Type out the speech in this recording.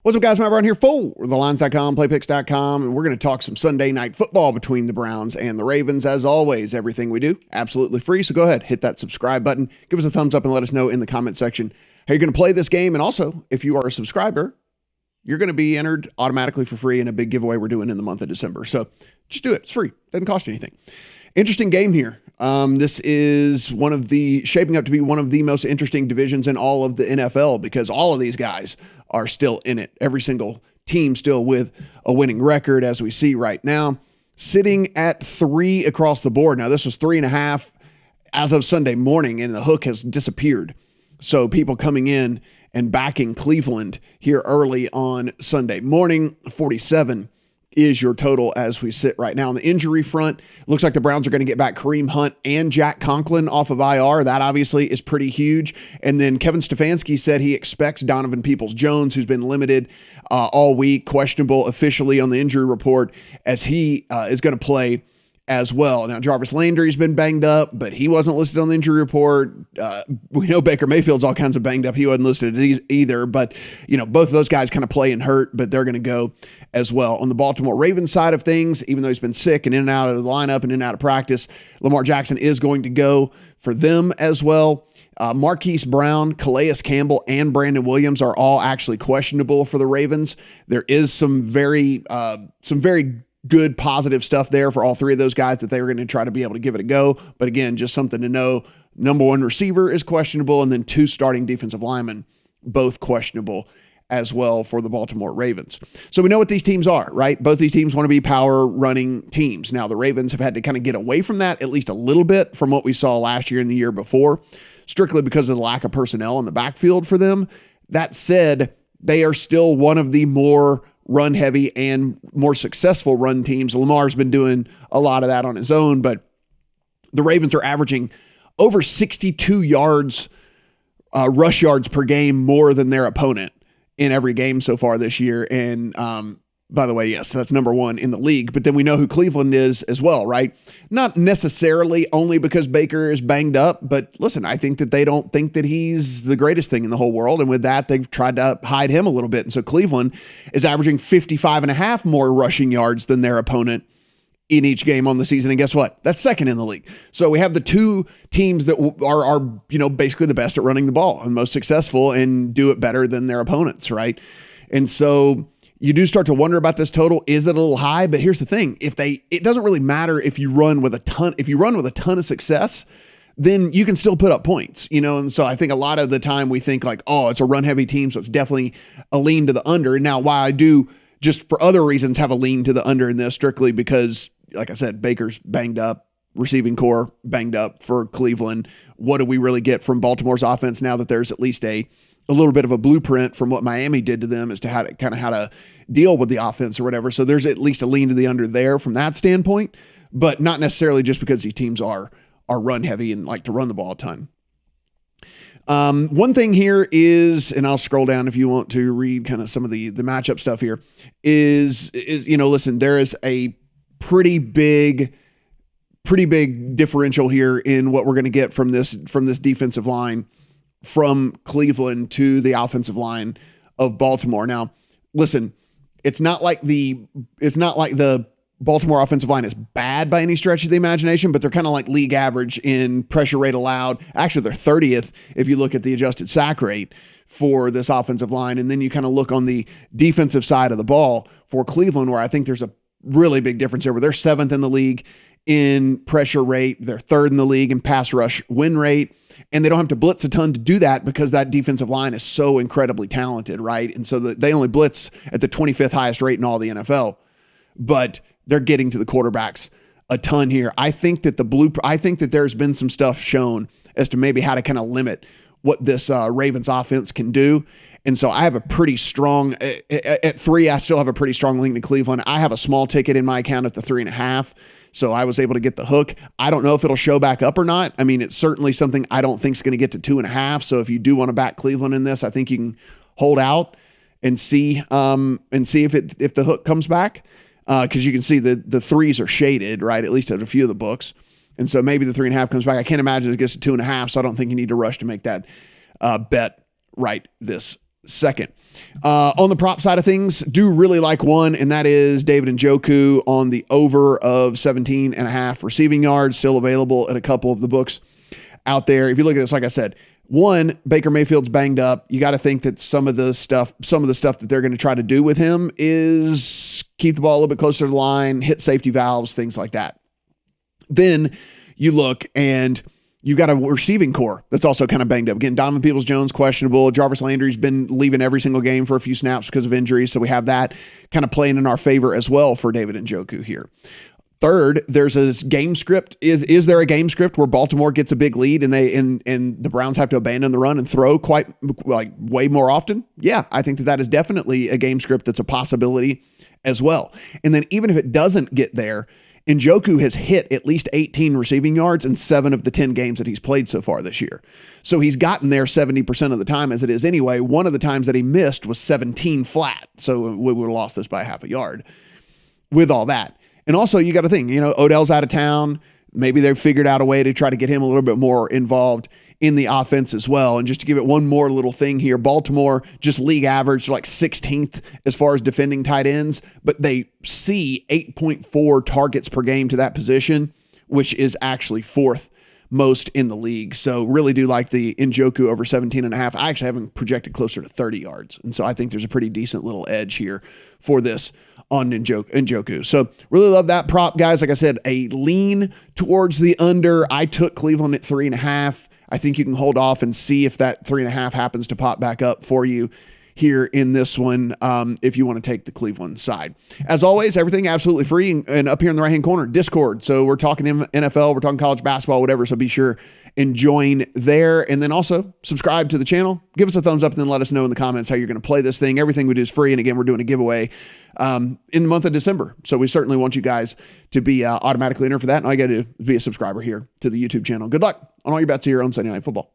What's up, guys? Matt Brown here for thelines.com, playpicks.com, and we're going to talk some Sunday night football between the Browns and the Ravens. As always, everything we do, absolutely free. So go ahead, hit that subscribe button, give us a thumbs up, and let us know in the comment section how you're going to play this game. And also, if you are a subscriber, you're going to be entered automatically for free in a big giveaway we're doing in the month of December. So just do it. It's free. Doesn't cost you anything. Interesting game here. This is shaping up to be one of the most interesting divisions in all of the NFL because all of these guys are still in it. Every single team still with a winning record, as we see right now, sitting at 3 across the board. Now, this was 3.5 as of Sunday morning, and the hook has disappeared. So people coming in and backing Cleveland here early on Sunday morning. 47 is your total as we sit right now. On the injury front, looks like the Browns are going to get back Kareem Hunt and Jack Conklin off of IR. That obviously is pretty huge. And then Kevin Stefanski said he expects Donovan Peoples-Jones, who's been limited all week, questionable officially on the injury report, as he is going to play as well. Now, Jarvis Landry's been banged up, but he wasn't listed on the injury report. We know Baker Mayfield's all kinds of banged up. He wasn't listed either, but both of those guys kind of play and hurt, but they're going to go as well. On the Baltimore Ravens side of things, even though he's been sick and in and out of the lineup and in and out of practice, Lamar Jackson is going to go for them as well. Marquise Brown, Calais Campbell, and Brandon Williams are all actually questionable for the Ravens. There is some very good positive stuff there for all three of those guys that they were going to try to be able to give it a go. But again, just something to know. Number one receiver is questionable, and then 2 starting defensive linemen, both questionable as well for the Baltimore Ravens. So we know what these teams are, right? Both these teams want to be power running teams. Now, the Ravens have had to kind of get away from that at least a little bit from what we saw last year and the year before, strictly because of the lack of personnel in the backfield for them. That said, they are still one of the more run-heavy and more successful run teams. Lamar's been doing a lot of that on his own, but the Ravens are averaging over 62 yards, rush yards per game more than their opponent in every game so far this year. And by the way, yes, that's number one in the league. But then we know who Cleveland is as well, right? Not necessarily only because Baker is banged up, but listen, I think that they don't think that he's the greatest thing in the whole world. And with that, they've tried to hide him a little bit. And so Cleveland is averaging 55.5 more rushing yards than their opponent in each game on the season. And guess what? That's second in the league. So we have the 2 teams that are basically the best at running the ball and most successful and do it better than their opponents, right? And so you do start to wonder about this total. Is it a little high? But here's the thing. It doesn't really matter if you run with a ton of success, then you can still put up points, And so I think a lot of the time we think like, oh, it's a run heavy team, so it's definitely a lean to the under. And now while I do just for other reasons have a lean to the under in this, strictly because, like I said, Baker's banged up, receiving core banged up for Cleveland. What do we really get from Baltimore's offense now that there's at least a little bit of a blueprint from what Miami did to them as to how to deal with the offense or whatever. So there's at least a lean to the under there from that standpoint, but not necessarily just because these teams are run heavy and like to run the ball a ton. One thing here is, and I'll scroll down if you want to read kind of some of the matchup stuff here is, listen, there is a pretty big differential here in what we're going to get from this defensive line from Cleveland to the offensive line of Baltimore. Now, listen, it's not like the Baltimore offensive line is bad by any stretch of the imagination, but they're kind of like league average in pressure rate allowed. Actually, they're 30th if you look at the adjusted sack rate for this offensive line. And then you kind of look on the defensive side of the ball for Cleveland, where I think there's a really big difference there, where they're 7th in the league in pressure rate. They're 3rd in the league in pass rush win rate. And they don't have to blitz a ton to do that because that defensive line is so incredibly talented, right? And so they only blitz at the 25th highest rate in all the NFL. But they're getting to the quarterbacks a ton here. I think that there's been some stuff shown as to maybe how to kind of limit what this Ravens offense can do. And so I have a pretty strong, at 3, I still have a pretty strong lean to Cleveland. I have a small ticket in my account at the 3.5. So I was able to get the hook. I don't know if it'll show back up or not. I mean, it's certainly something I don't think is going to get to 2.5. So if you do want to back Cleveland in this, I think you can hold out and see if the hook comes back. Because you can see the 3s are shaded, right? At least at a few of the books. And so maybe the 3.5 comes back. I can't imagine it gets to 2.5. So I don't think you need to rush to make that bet right this second. On the prop side of things, do really like one, and that is David Njoku on the over of 17.5 receiving yards, still available at a couple of the books out there. If you look at this, like I said, one, Baker Mayfield's banged up. You got to think that some of the stuff that they're going to try to do with him is keep the ball a little bit closer to the line, hit safety valves, things like that. Then you look and you've got a receiving core that's also kind of banged up. Again, Donovan Peoples-Jones, questionable. Jarvis Landry's been leaving every single game for a few snaps because of injuries, so we have that kind of playing in our favor as well for David Njoku here. Third, there's a game script. Is there a game script where Baltimore gets a big lead and the Browns have to abandon the run and throw way more often? Yeah, I think that is definitely a game script that's a possibility as well. And then even if it doesn't get there, Njoku has hit at least 18 receiving yards in 7 of the 10 games that he's played so far this year. So he's gotten there 70% of the time as it is anyway. One of the times that he missed was 17 flat. So we would have lost this by half a yard with all that. And also, you got to think, Odell's out of town. Maybe they've figured out a way to try to get him a little bit more involved in the offense as well. And just to give it one more little thing here, Baltimore just league average like 16th as far as defending tight ends, but they see 8.4 targets per game to that position, which is actually 4th most in the league. So really do like the Njoku over 17.5. I actually haven't projected closer to 30 yards. And so I think there's a pretty decent little edge here for this on Njoku. So really love that prop, guys. Like I said, a lean towards the under. I took Cleveland at 3.5. I think you can hold off and see if that 3.5 happens to pop back up for you here in this one if you want to take the Cleveland side. As always, everything absolutely free, and up here in the right-hand corner, Discord. So we're talking NFL, we're talking college basketball, whatever, so be sure and join there. And then also subscribe to the channel. Give us a thumbs up and then let us know in the comments how you're going to play this thing. Everything we do is free, and again, we're doing a giveaway in the month of December. So we certainly want you guys to be automatically entered for that, and all you got to do is be a subscriber here to the YouTube channel. Good luck on all your bets here on Sunday Night Football.